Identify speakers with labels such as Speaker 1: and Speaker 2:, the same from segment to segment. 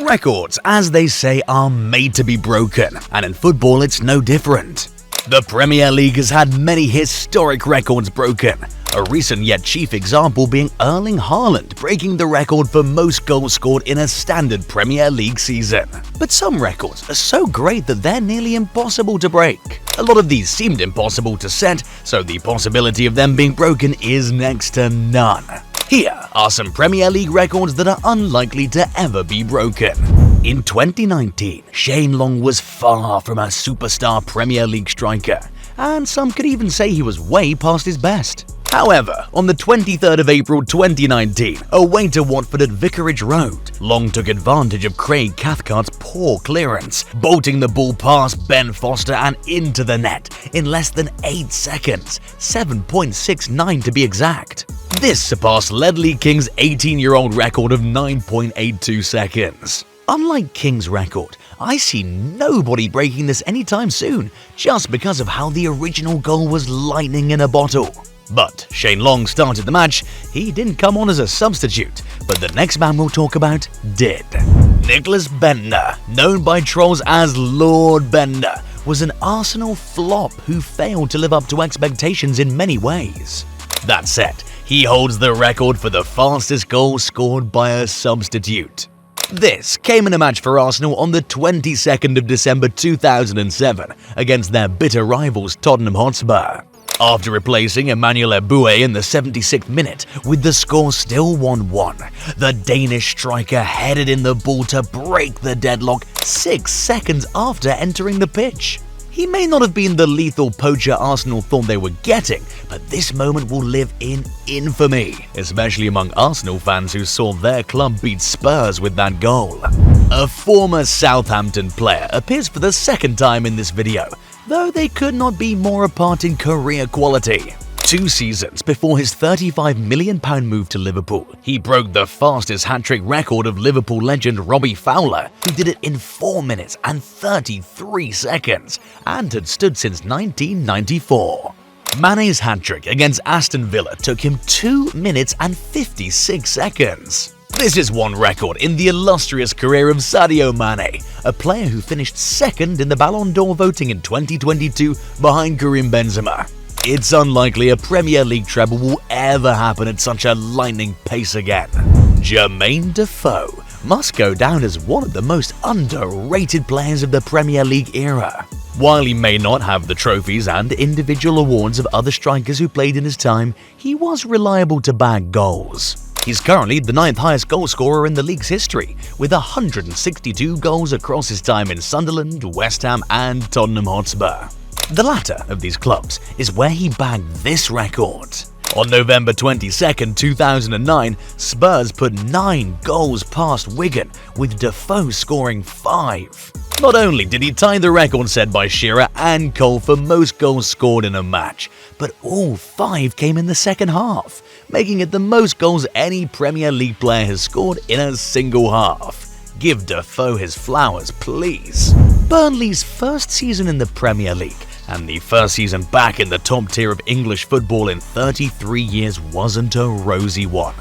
Speaker 1: Records, as they say, are made to be broken, and in football it's no different. The Premier League has had many historic records broken, a recent yet chief example being Erling Haaland breaking the record for most goals scored in a standard Premier League season. But some records are so great that they're nearly impossible to break. A lot of these seemed impossible to set, so the possibility of them being broken is next to none. Here are some Premier League records that are unlikely to ever be broken. In 2019, Shane Long was far from a superstar Premier League striker, and some could even say he was way past his best. However, on the 23rd of April 2019, away to Watford at Vicarage Road, Long took advantage of Craig Cathcart's poor clearance, bolting the ball past Ben Foster and into the net in less than 8 seconds, 7.69 to be exact. This surpassed Ledley King's 18-year-old record of 9.82 seconds. Unlike King's record, I see nobody breaking this anytime soon, just because of how the original goal was lightning in a bottle. But Shane Long started the match. He didn't come on as a substitute, but the next man we'll talk about did. Nicholas Bendtner, known by trolls as Lord Bender, was an Arsenal flop who failed to live up to expectations in many ways. That said, he holds the record for the fastest goal scored by a substitute. This came in a match for Arsenal on the 22nd of December 2007 against their bitter rivals Tottenham Hotspur. After replacing Emmanuel Eboué in the 76th minute with the score still 1-1, the Danish striker headed in the ball to break the deadlock 6 seconds after entering the pitch. He may not have been the lethal poacher Arsenal thought they were getting, but this moment will live in infamy, especially among Arsenal fans who saw their club beat Spurs with that goal. A former Southampton player appears for the second time in this video, though they could not be more apart in career quality. 2 seasons before his £35 million move to Liverpool, he broke the fastest hat-trick record of Liverpool legend Robbie Fowler, who did it in 4 minutes and 33 seconds, and had stood since 1994. Mane's hat-trick against Aston Villa took him 2 minutes and 56 seconds. This is one record in the illustrious career of Sadio Mane, a player who finished second in the Ballon d'Or voting in 2022 behind Karim Benzema. It's unlikely a Premier League treble will ever happen at such a lightning pace again. Jermaine Defoe must go down as one of the most underrated players of the Premier League era. While he may not have the trophies and individual awards of other strikers who played in his time, he was reliable to bag goals. He's currently the 9th highest goal scorer in the league's history, with 162 goals across his time in Sunderland, West Ham and Tottenham Hotspur. The latter of these clubs is where he bagged this record. On November 22, 2009, Spurs put 9 goals past Wigan, with Defoe scoring 5. Not only did he tie the record set by Shearer and Cole for most goals scored in a match, but all 5 came in the second half, making it the most goals any Premier League player has scored in a single half. Give Defoe his flowers, please. Burnley's first season in the Premier League and the first season back in the top tier of English football in 33 years wasn't a rosy one.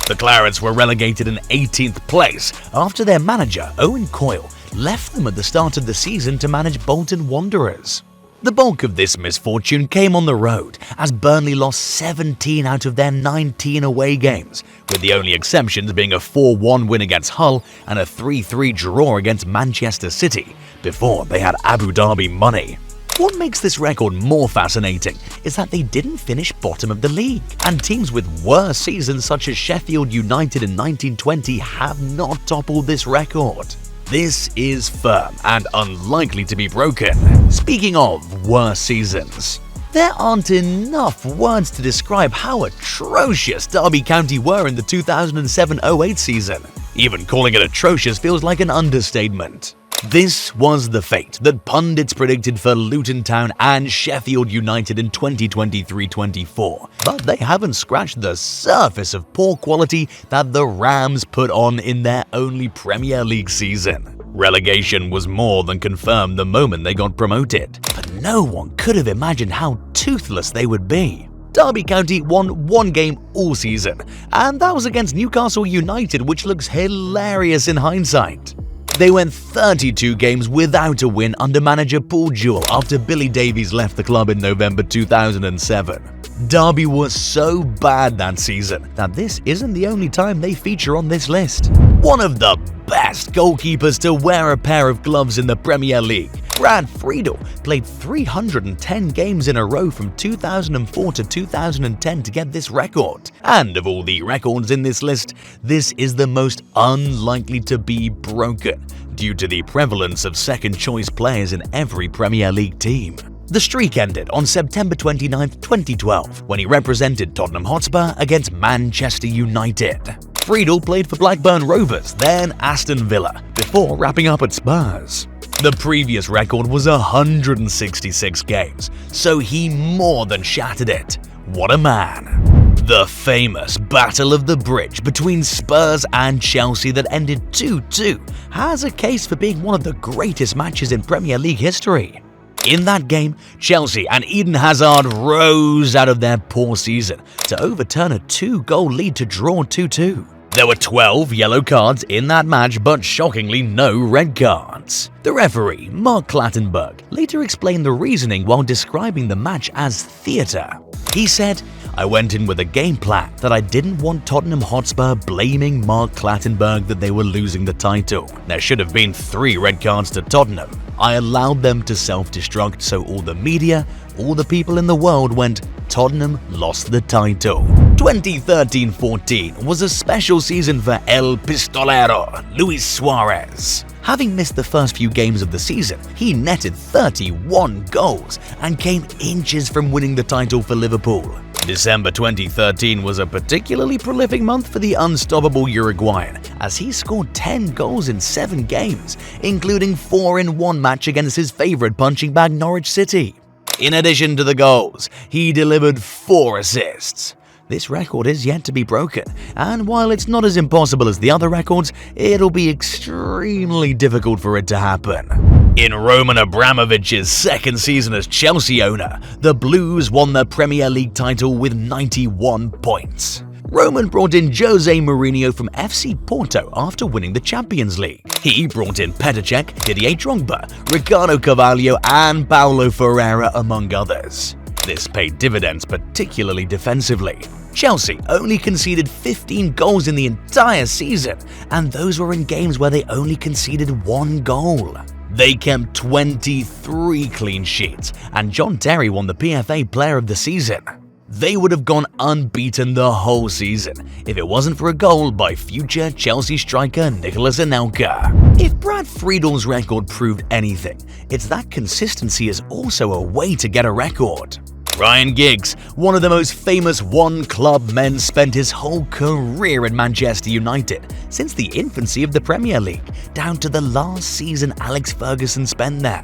Speaker 1: The Clarets were relegated in 18th place after their manager, Owen Coyle, left them at the start of the season to manage Bolton Wanderers. The bulk of this misfortune came on the road, as Burnley lost 17 out of their 19 away games, with the only exceptions being a 4-1 win against Hull and a 3-3 draw against Manchester City, before they had Abu Dhabi money. What makes this record more fascinating is that they didn't finish bottom of the league, and teams with worse seasons such as Sheffield United in 1920 have not toppled this record. This is firm and unlikely to be broken. Speaking of worse seasons, there aren't enough words to describe how atrocious Derby County were in the 2007-08 season. Even calling it atrocious feels like an understatement. This was the fate that pundits predicted for Luton Town and Sheffield United in 2023-24, but they haven't scratched the surface of poor quality that the Rams put on in their only Premier League season. Relegation was more than confirmed the moment they got promoted, but no one could have imagined how toothless they would be. Derby County won 1 game all season, and that was against Newcastle United, which looks hilarious in hindsight. They went 32 games without a win under manager Paul Jewell after Billy Davies left the club in November 2007. Derby was so bad that season that this isn't the only time they feature on this list. One of the best goalkeepers to wear a pair of gloves in the Premier League, Brad Friedel, played 310 games in a row from 2004 to 2010 to get this record. And of all the records in this list, this is the most unlikely to be broken due to the prevalence of second-choice players in every Premier League team. The streak ended on September 29, 2012, when he represented Tottenham Hotspur against Manchester United. Friedel played for Blackburn Rovers, then Aston Villa, before wrapping up at Spurs. The previous record was 166 games, so he more than shattered it. What a man! The famous Battle of the Bridge between Spurs and Chelsea that ended 2-2 has a case for being one of the greatest matches in Premier League history. In that game, Chelsea and Eden Hazard rose out of their poor season to overturn a 2-goal lead to draw 2-2. There were 12 yellow cards in that match, but shockingly no red cards. The referee, Mark Clattenburg, later explained the reasoning while describing the match as theatre. He said, "I went in with a game plan that I didn't want Tottenham Hotspur blaming Mark Clattenburg that they were losing the title. There should have been 3 red cards to Tottenham. I allowed them to self-destruct, so all the media, all the people in the world went, Tottenham lost the title." 2013-14 was a special season for El Pistolero, Luis Suarez. Having missed the first few games of the season, he netted 31 goals and came inches from winning the title for Liverpool. December 2013 was a particularly prolific month for the unstoppable Uruguayan, as he scored 10 goals in 7 games, including 4 in one match against his favourite punching bag Norwich City. In addition to the goals, he delivered 4 assists. This record is yet to be broken, and while it's not as impossible as the other records, it'll be extremely difficult for it to happen. In Roman Abramovich's second season as Chelsea owner, the Blues won the Premier League title with 91 points. Roman brought in Jose Mourinho from FC Porto after winning the Champions League. He brought in Petr Cech, Didier Drogba, Ricardo Carvalho and Paulo Ferreira among others. This paid dividends, particularly defensively. Chelsea only conceded 15 goals in the entire season, and those were in games where they only conceded 1 goal. They kept 23 clean sheets, and John Terry won the PFA Player of the Season. They would have gone unbeaten the whole season if it wasn't for a goal by future Chelsea striker Nicolas Anelka. If Brad Friedel's record proved anything, it's that consistency is also a way to get a record. Ryan Giggs, one of the most famous one-club men, spent his whole career at Manchester United since the infancy of the Premier League, down to the last season Alex Ferguson spent there.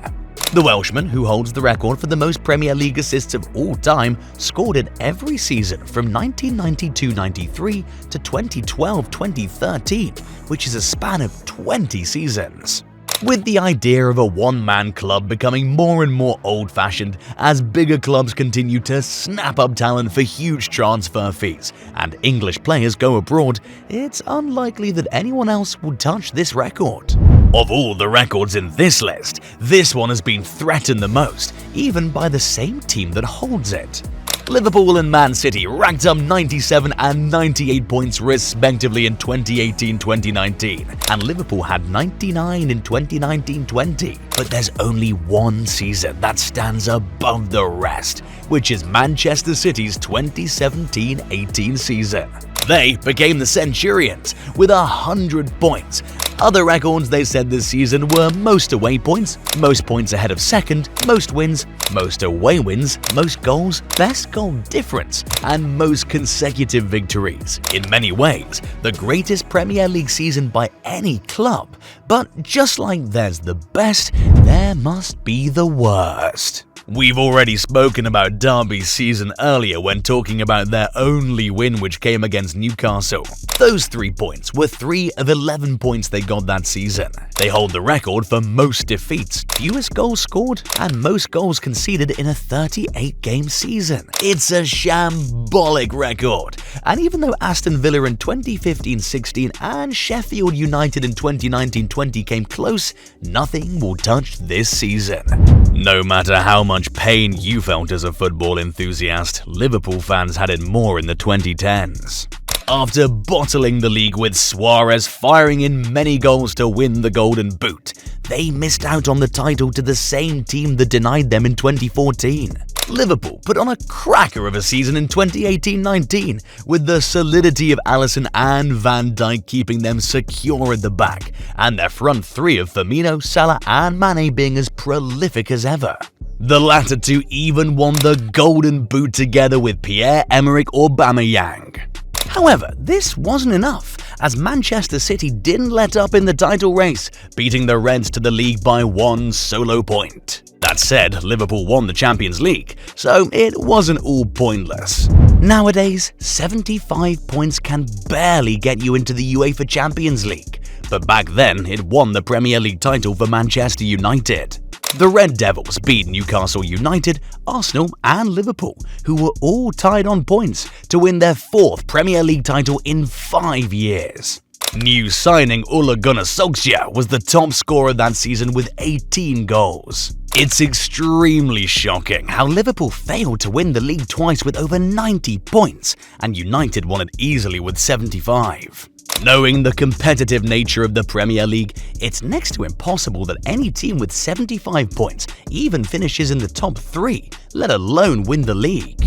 Speaker 1: The Welshman, who holds the record for the most Premier League assists of all time, scored in every season from 1992-93 to 2012-2013, which is a span of 20 seasons. With the idea of a one-man club becoming more and more old-fashioned as bigger clubs continue to snap up talent for huge transfer fees and English players go abroad, it's unlikely that anyone else would touch this record. Of all the records in this list, this one has been threatened the most, even by the same team that holds it. Liverpool and Man City racked up 97 and 98 points respectively in 2018-2019, and Liverpool had 99 in 2019-20. But there's only one season that stands above the rest, which is Manchester City's 2017-18 season. They became the Centurions with 100 points. Other records they set this season were most away points, most points ahead of second, most wins, most away wins, most goals, best goal difference, and most consecutive victories. In many ways, the greatest Premier League season by any club. But just like there's the best, there must be the worst. We've already spoken about Derby's season earlier when talking about their only win, which came against Newcastle. Those 3 points were 3 of 11 points they got that season. They hold the record for most defeats, fewest goals scored, and most goals conceded in a 38-game season. It's a shambolic record. And even though Aston Villa in 2015-16 and Sheffield United in 2019-20 came close, nothing will touch this season. No matter how much pain you felt as a football enthusiast, Liverpool fans had it more in the 2010s. After bottling the league with Suarez firing in many goals to win the Golden Boot, they missed out on the title to the same team that denied them in 2014. Liverpool put on a cracker of a season in 2018-19, with the solidity of Alisson and Van Dijk keeping them secure at the back, and their front three of Firmino, Salah and Mane being as prolific as ever. The latter two even won the Golden Boot together with Pierre-Emerick Aubameyang. However, this wasn't enough, as Manchester City didn't let up in the title race, beating the Reds to the league by 1 solo point. That said, Liverpool won the Champions League, so it wasn't all pointless. Nowadays, 75 points can barely get you into the UEFA Champions League, but back then it won the Premier League title for Manchester United. The Red Devils beat Newcastle United, Arsenal and Liverpool, who were all tied on points, to win their 4th Premier League title in 5 years. New signing Ole Gunnar Solskjaer was the top scorer that season with 18 goals. It's extremely shocking how Liverpool failed to win the league twice with over 90 points, and United won it easily with 75. Knowing the competitive nature of the Premier League, it's next to impossible that any team with 75 points even finishes in the top 3, let alone win the league.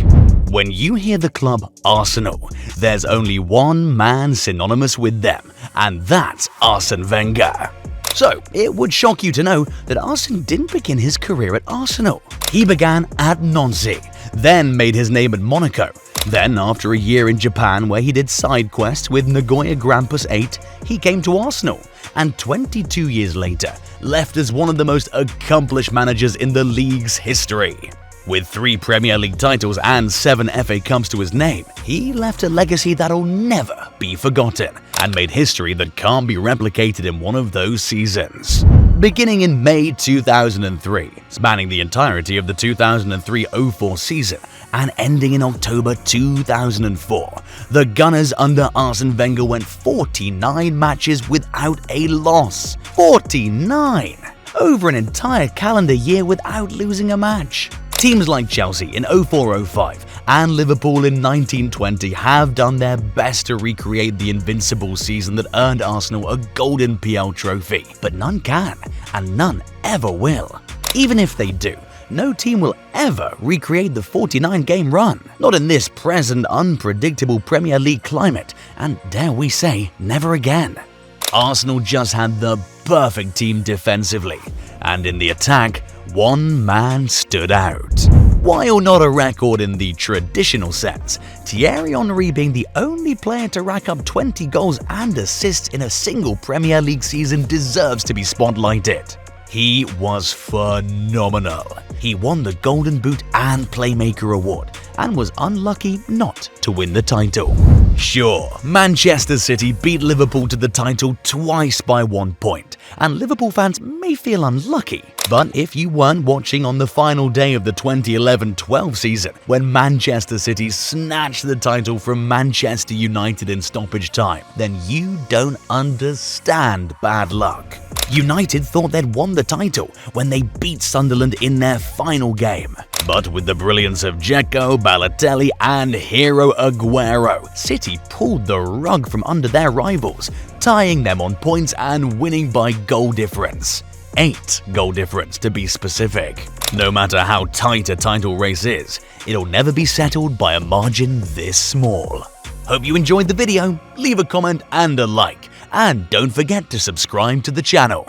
Speaker 1: When you hear the club Arsenal, there's only one man synonymous with them, and that's Arsene Wenger. So, it would shock you to know that Arsene didn't begin his career at Arsenal. He began at Nancy, then made his name at Monaco. Then, after a year in Japan where he did side quests with Nagoya Grampus 8, he came to Arsenal, and 22 years later, left as one of the most accomplished managers in the league's history. With 3 Premier League titles and 7 FA Cups to his name, he left a legacy that'll never be forgotten, and made history that can't be replicated in one of those seasons. Beginning in May 2003, spanning the entirety of the 2003-04 season, and ending in October 2004, the Gunners under Arsene Wenger went 49 matches without a loss. 49! Over an entire calendar year without losing a match. Teams like Chelsea in 04-05 and Liverpool in 1920 have done their best to recreate the Invincibles season that earned Arsenal a golden PL trophy, but none can, and none ever will. Even if they do, no team will ever recreate the 49-game run, not in this present unpredictable Premier League climate, and dare we say, never again. Arsenal just had the perfect team defensively, and in the attack, one man stood out. While not a record in the traditional sense, Thierry Henry being the only player to rack up 20 goals and assists in a single Premier League season deserves to be spotlighted. He was phenomenal. He won the Golden Boot and Playmaker Award, and was unlucky not to win the title. Sure, Manchester City beat Liverpool to the title twice by 1 point, and Liverpool fans may feel unlucky. But if you weren't watching on the final day of the 2011-12 season, when Manchester City snatched the title from Manchester United in stoppage time, then you don't understand bad luck. United thought they'd won the title when they beat Sunderland in their final game. But with the brilliance of Dzeko, Balotelli and Hero Aguero, City pulled the rug from under their rivals, tying them on points and winning by goal difference. 8 goal difference to be specific. No matter how tight a title race is, it'll never be settled by a margin this small. Hope you enjoyed the video, leave a comment and a like, and don't forget to subscribe to the channel.